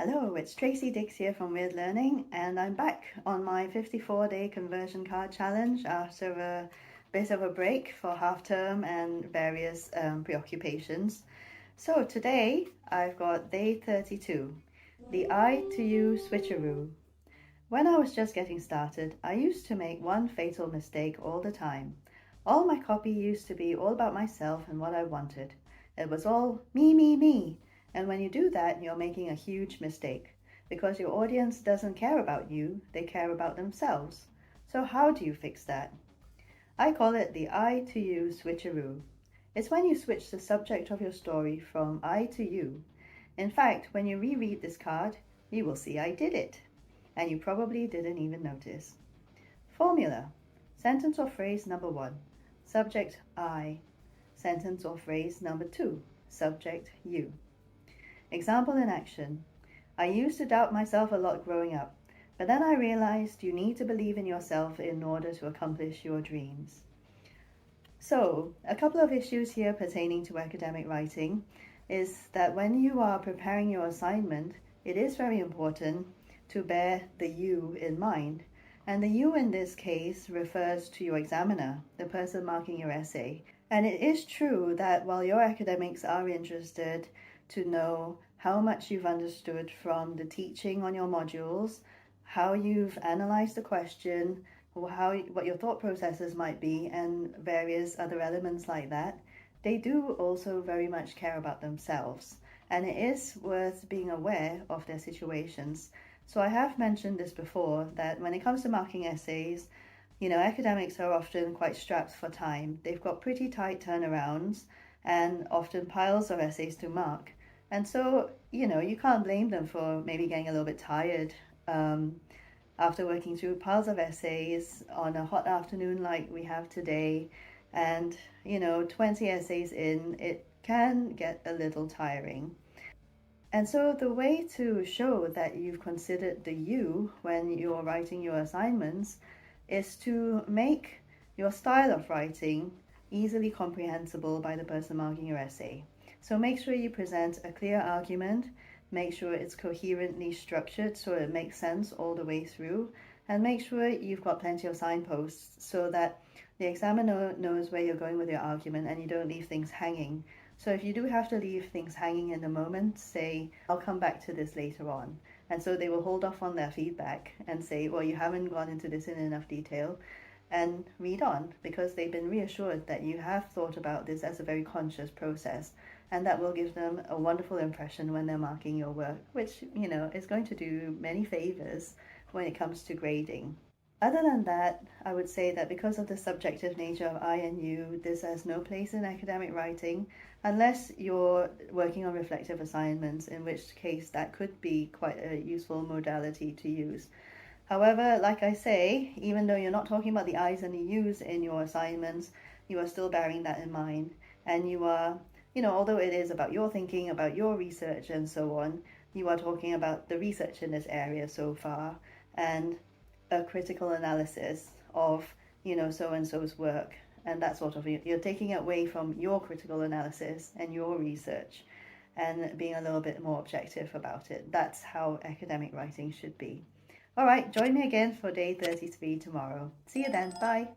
Hello, it's Tracy Dix here from Wyrd Learning, and I'm back on my 54-day conversion card challenge after a bit of a break for half term and various preoccupations. So today I've got day 32, the I to You Switcheroo. When I was just getting started, I used to make one fatal mistake all the time. All my copy used to be all about myself and what I wanted. It was all me, me, me. And when you do that, you're making a huge mistake because your audience doesn't care about you, they care about themselves. So how do you fix that? I call it the I to You switcheroo. It's when you switch the subject of your story from I to you. In fact, when you reread this card, you will see I did it. And you probably didn't even notice. Formula. Sentence or phrase number 1. Subject I. Sentence or phrase number 2. Subject you. Example in action. I used to doubt myself a lot growing up, but then I realized you need to believe in yourself in order to accomplish your dreams. So, a couple of issues here pertaining to academic writing is that when you are preparing your assignment, it is very important to bear the you in mind. And the you in this case refers to your examiner, the person marking your essay. And it is true that while your academics are interested to know how much you've understood from the teaching on your modules, how you've analyzed the question, what your thought processes might be, and various other elements like that, they do also very much care about themselves. And it is worth being aware of their situations. So I have mentioned this before, that when it comes to marking essays, academics are often quite strapped for time. They've got pretty tight turnarounds and often piles of essays to mark. And so, you can't blame them for maybe getting a little bit tired after working through piles of essays on a hot afternoon like we have today. And, 20 essays in, it can get a little tiring. And so the way to show that you've considered the you when you're writing your assignments is to make your style of writing easily comprehensible by the person marking your essay. So make sure you present a clear argument, make sure it's coherently structured so it makes sense all the way through, and make sure you've got plenty of signposts so that the examiner knows where you're going with your argument and you don't leave things hanging. So if you do have to leave things hanging in the moment, say, I'll come back to this later on. And so they will hold off on their feedback and say, well, you haven't gone into this in enough detail, and read on, because they've been reassured that you have thought about this as a very conscious process. And that will give them a wonderful impression when they're marking your work, which, is going to do many favors when it comes to grading. Other than that, I would say that because of the subjective nature of I and you, this has no place in academic writing, unless you're working on reflective assignments, in which case that could be quite a useful modality to use. However, like I say, even though you're not talking about the I's and the U's in your assignments, you are still bearing that in mind. And you are, although it is about your thinking, about your research and so on, you are talking about the research in this area so far and a critical analysis of, so-and-so's work. And that sort of, you're taking it away from your critical analysis and your research and being a little bit more objective about it. That's how academic writing should be. All right, join me again for day 33 tomorrow. See you then. Bye.